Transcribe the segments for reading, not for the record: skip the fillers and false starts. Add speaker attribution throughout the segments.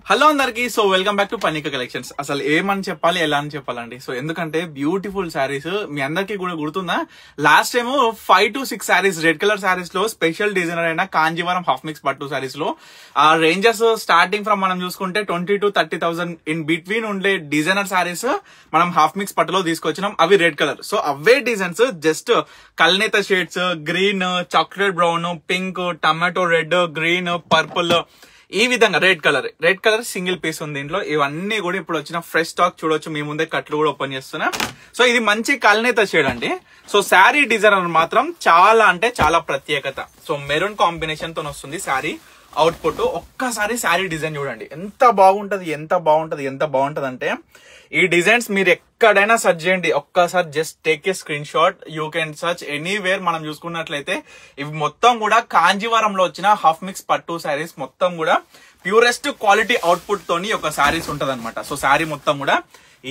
Speaker 1: Hello అందరికి. So welcome back to Panika collections. అసలు ఏమని చెప్పాలి, ఎలా అని చెప్పాలండి. సో ఎందుకంటే బ్యూటిఫుల్ శారీస్ మీ అందరికి కూడా గుర్తుందా, last time 5 to 6 saris red colour saris లో స్పెషల్ డిజైనర్ అయిన కాంజీవరం హాఫ్ మిక్స్ పట్టు శారీస్ లో ఆ రేంజెస్ స్టార్టింగ్ ఫ్రమ్ మనం చూసుకుంటే 20,000 to 30,000 ఇన్ బిట్వీన్ ఉండే డిజైనర్ శారీస్ మనం హాఫ్ మిక్స్ పట్టులో తీసుకొచ్చినాం. అవి రెడ్ కలర్. సో అవే డిజైన్స్ జస్ట్ కల్నేత shades, green, chocolate brown, pink, tomato red, green, purple, ఈ విధంగా రెడ్ కలర్ సింగిల్ పీస్ ఉంది దీంట్లో. ఇవన్నీ కూడా ఇప్పుడు వచ్చిన ఫ్రెష్ స్టాక్ చూడొచ్చు. మీ ముందే కట్లు కూడా ఓపెన్ చేస్తున్నా. సో ఇది మంచి కల్నేత షేడ్ అండి. సో శారీ డిజైనర్ మాత్రం చాలా అంటే చాలా ప్రత్యేకత. సో మెరూన్ కాంబినేషన్ తో వస్తుంది శారీ అవుట్పుట్. ఒక్కసారి శారీ డిజైన్ చూడండి, ఎంత బాగుంటది అంటే ఈ డిజైన్స్ మీరు ఎక్కడైనా సర్చ్ చేయండి. ఒక్కసారి just take a screen shot, you can search anywhere. మనం చూసుకున్నట్లయితే ఇవి మొత్తం కూడా కాంజీవరంలో వచ్చిన హాఫ్ మిక్స్ పట్టు శారీస్, మొత్తం కూడా ప్యూరెస్ట్ క్వాలిటీ అవుట్పుట్ తోని ఒక శారీస్ ఉంటది అనమాట. సో శారీ మొత్తం కూడా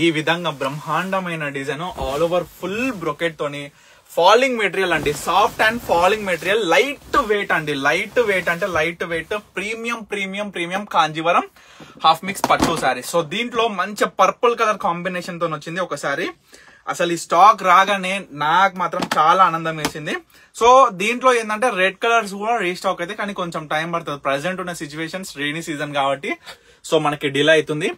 Speaker 1: ఈ విధంగా బ్రహ్మాండమైన design, all over full brocade తోని, ఫాలింగ్ మెటీరియల్ అండి, soft and falling material, light weight అండి. Light weight premium Kanjeevaram half mix పట్టు శారీ. సో దీంట్లో మంచి పర్పుల్ కలర్ కాంబినేషన్ తో వచ్చింది ఒకసారి. అసలు ఈ స్టాక్ రాగానే నాకు మాత్రం చాలా ఆనందం వేసింది. సో దీంట్లో ఏంటంటే రెడ్ కలర్స్ కూడా రీస్టాక్ అయితే, కానీ కొంచెం టైం పడుతుంది. ప్రెసెంట్ ఉన్న సిచ్యువేషన్స్ రెయినీ సీజన్ కాబట్టి సో మనకి డిలే అవుతుంది.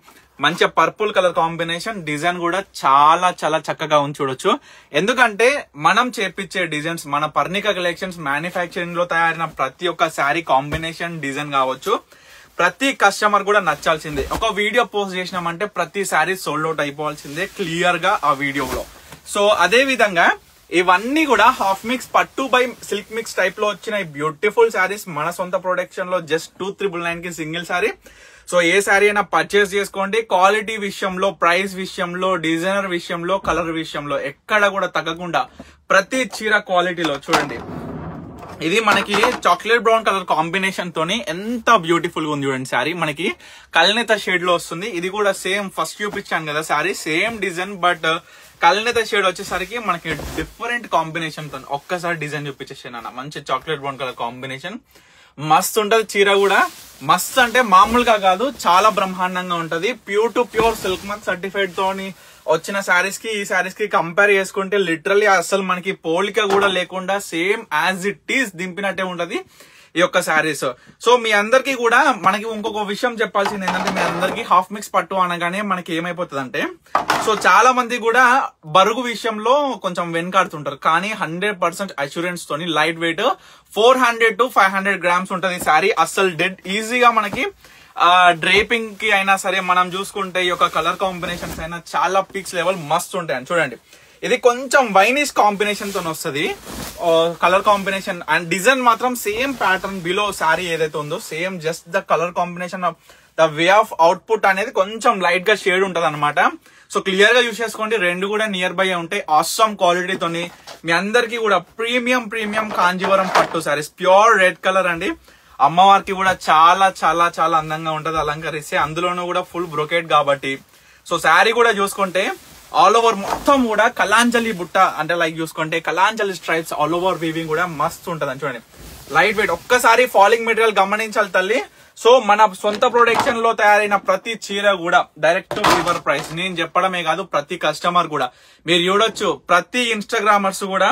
Speaker 1: మంచి పర్పుల్ కలర్ కాంబినేషన్, డిజైన్ కూడా చాలా చక్కగా ఉంది చూడొచ్చు. ఎందుకంటే మనం చేపించే డిజైన్స్, మన పర్ణిక కలెక్షన్స్ మ్యానుఫ్యాక్చరింగ్ లో తయారైన ప్రతి ఒక్క శారీ కాంబినేషన్ డిజైన్ కావచ్చు, ప్రతి కస్టమర్ కూడా నచ్చాల్సిందే. ఒక వీడియో పోస్ట్ చేసినామంటే ప్రతి శారీ సోల్డ్ అవుట్ అయిపోవాల్సిందే క్లియర్ గా ఆ వీడియోలో. సో అదే విధంగా ఇవన్నీ కూడా హాఫ్ మిక్స్ పట్టు బై సిల్క్ మిక్స్ టైప్ లో వచ్చిన బ్యూటిఫుల్ శారీస్ మన సొంత ప్రొడక్షన్ లో జస్ట్ 2,999 కి సింగిల్ శారీ. సో ఏ శారీ అయినా పర్చేస్ చేసుకోండి. క్వాలిటీ విషయంలో, ప్రైస్ విషయంలో, డిజైనర్ విషయంలో, కలర్ విషయంలో ఎక్కడ కూడా తగ్గకుండా ప్రతి చీర క్వాలిటీలో చూడండి. ఇది మనకి చాక్లెట్ బ్రౌన్ కలర్ కాంబినేషన్ తోని ఎంత బ్యూటిఫుల్ గా ఉంది చూడండి. శారీ మనకి కల్నేత షేడ్ లో వస్తుంది. ఇది కూడా సేమ్ ఫస్ట్ చూపించాను కదా శారీ, సేమ్ డిజైన్, బట్ కల్నేత షేడ్ వచ్చేసరికి మనకి డిఫరెంట్ కాంబినేషన్ తో ఒక్కసారి డిజైన్ చూపించేసాను. మంచి చాక్లెట్ బ్రౌన్ కలర్ కాంబినేషన్, మస్తు ఉంటది చీర కూడా. మస్తు అంటే మామూలుగా కాదు, చాలా బ్రహ్మాండంగా ఉంటది. Pure to pure silk mark certified తోని వచ్చిన శారీస్ కి ఈ శారీస్ కి కంపేర్ చేసుకుంటే లిటరల్లీ అసలు మనకి పోలిక కూడా లేకుండా సేమ్ యాజ్ ఇట్ ఈస్ దింపినట్టే ఉంటది ఈ యొక్క శారీస్. సో మీ అందరికి కూడా మనకి ఇంకొక విషయం చెప్పాల్సింది ఏంటంటే, మీ అందరికి హాఫ్ మిక్స్ పట్టు అనగానే మనకి ఏమైపోతుంది అంటే, సో చాలా మంది కూడా బరుగు విషయంలో కొంచెం వెనకాడుతుంటారు. కానీ 100% అష్యూరెన్స్ తోని లైట్ వెయిట్ 400 to 500 grams ఉంటది శారీ. అస్సలు డెడ్ ఈజీగా మనకి డ్రేపింగ్ కి అయినా సరే, మనం చూసుకుంటే ఈ యొక్క కలర్ కాంబినేషన్స్ అయినా చాలా పీక్స్ లెవెల్ మస్తు ఉంటాయి. చూడండి, ఇది కొంచెం వైనిష్ కాంబినేషన్ తో వస్తుంది కలర్ కాంబినేషన్, అండ్ డిజైన్ మాత్రం సేమ్ ప్యాటర్న్ బిలో శారీ ఏదైతే ఉందో same, just the colour combination of the way of output అనేది కొంచెం లైట్ గా షేడ్ ఉంటది అనమాట. సో క్లియర్ గా యూస్ చేసుకోండి. రెండు కూడా నియర్ బై ఉంటాయి. ఆసమ్ క్వాలిటీతోని మీ అందరికి కూడా ప్రీమియం కాంజీవరం పట్టు శారీస్, ప్యూర్ రెడ్ కలర్ అండి. అమ్మవారికి కూడా చాలా అందంగా ఉంటది అలంకరిస్తే. అందులోనూ కూడా ఫుల్ బ్రొకెట్ కాబట్టి. సో శారీ కూడా చూసుకుంటే ఆల్ ఓవర్ మొత్తం కూడా కలాంజలి బుట్ట, అంటే లైక్ చూసుకుంటే Kalanjali stripes all over weaving కూడా మస్తు ఉంటది చూడండి. Light weight. ఒక్కసారి ఫాలింగ్ మెటీరియల్ గమనించాలి తల్లి. సో మన సొంత ప్రొడక్షన్ లో తయారైన ప్రతి చీర కూడా డైరెక్ట్ లివర్ ప్రైస్. నేను చెప్పడమే కాదు, ప్రతి కస్టమర్ కూడా మీరు చూడొచ్చు. ప్రతి ఇన్స్టాగ్రామర్స్ కూడా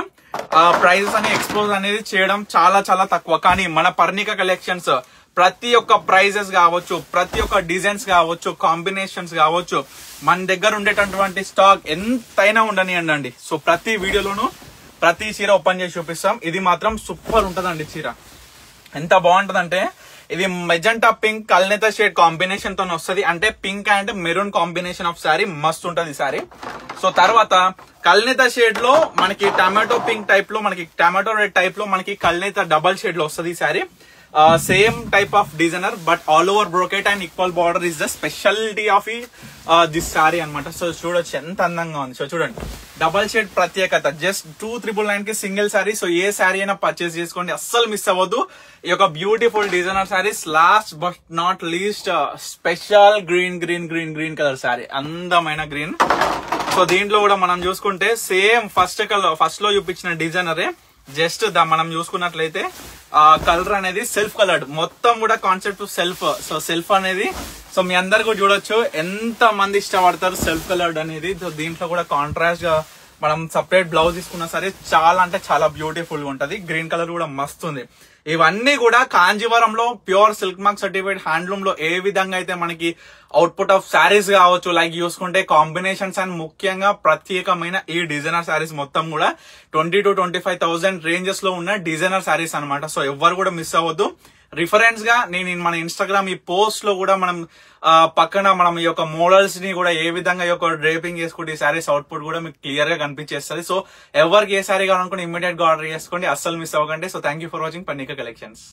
Speaker 1: ప్రైజెస్ అని ఎక్స్పోజ్ అనేది చేయడం చాలా తక్కువ. కానీ మన పర్ణిక కలెక్షన్స్ ప్రతి ఒక్క ప్రైజెస్ కావచ్చు, ప్రతి ఒక్క డిజైన్స్ కావచ్చు, కాంబినేషన్స్ కావచ్చు, మన దగ్గర ఉండేటటువంటి స్టాక్ ఎంతైనా ఉండనియండి. సో ప్రతి వీడియోలోనూ ప్రతి చీర ఓపెన్ చేసి చూపిస్తాం. ఇది మాత్రం సూపర్ ఉంటదండి చీర. ఎంత బాగుంటదంటే, ఇది మెజెంటా పింక్ కల్నేత షేడ్ కాంబినేషన్ తో వస్తుంది. అంటే pink and maroon combination of sari మస్తు ఉంటది శారీ. సో తర్వాత కల్నేత షేడ్ లో మనకి టమాటో పింక్ టైప్ లో, మనకి టమాటో రెడ్ టైప్ లో మనకి కల్నేత డబల్ షేడ్ లో వస్తుంది sari. Same type of designer, but all over brocade and equal border is the speciality of this sari అనమాట. సో చూడొచ్చు ఎంత అందంగా ఉంది. సో చూడండి, డబల్ షేడ్ ప్రత్యేకత. జస్ట్ 2,999 కి సింగిల్ శారీ. సో ఏ శారీ అయినా పర్చేస్ చేసుకోండి, అస్సలు మిస్ అవ్వద్దు. ఈ యొక్క beautiful designer saris. Last but not least special green colour sari, అందమైన గ్రీన్. సో దీంట్లో కూడా మనం చూసుకుంటే సేమ్ ఫస్ట్ లో చూపించిన డిజైనరే, జస్ట్ మనం చూసుకున్నట్లయితే కలర్ అనేది సెల్ఫ్ కలర్డ్, మొత్తం కూడా కాన్సెప్ట్ సెల్ఫ్. సో సెల్ఫ్ అనేది సో మీ అందరు కూడా చూడొచ్చు ఎంత మంది ఇష్టపడతారు సెల్ఫ్ కలర్డ్ అనేది. సో దీంట్లో కూడా కాంట్రాస్ట్ గా మనం సపరేట్ బ్లౌజ్ తీసుకున్నా సరే చాలా అంటే చాలా బ్యూటిఫుల్ గా ఉంటది. గ్రీన్ కలర్ కూడా మస్తు ఉంది. ఇవన్నీ కూడా కాంజీవరంలో pure silk mark certified handloom లో ఏ విధంగా అయితే మనకి అవుట్పుట్ ఆఫ్ శారీస్ కావచ్చు, లైక్ చూసుకుంటే కాంబినేషన్స్ అండ్ ముఖ్యంగా ప్రత్యేకమైన ఈ డిజైనర్ శారీస్ మొత్తం కూడా 20,000 to 25,000 రేంజెస్ లో ఉన్న డిజైనర్ శారీస్ అనమాట. సో ఎవరు కూడా మిస్ అవ్వద్దు. రిఫరెన్స్ గా నేను మన ఇన్స్టాగ్రామ్ ఈ పోస్ట్ లో కూడా మనం పక్కన మనం ఈ యొక్క మోడల్స్ ని కూడా ఏ విధంగా ఈ యొక్క డ్రేపింగ్ చేసుకుంటే ఈ శారీస్ అవుట్పుట్ కూడా మీకు క్లియర్ గా కనిపించేస్తుంది. సో ఎవరికి ఏ శారీ కావాలనుకుంటే ఇమ్మీడియట్ గా ఆర్డర్ చేసుకోండి, అస్సలు మిస్ అవ్వకండి. So thank you for watching Pannika collections.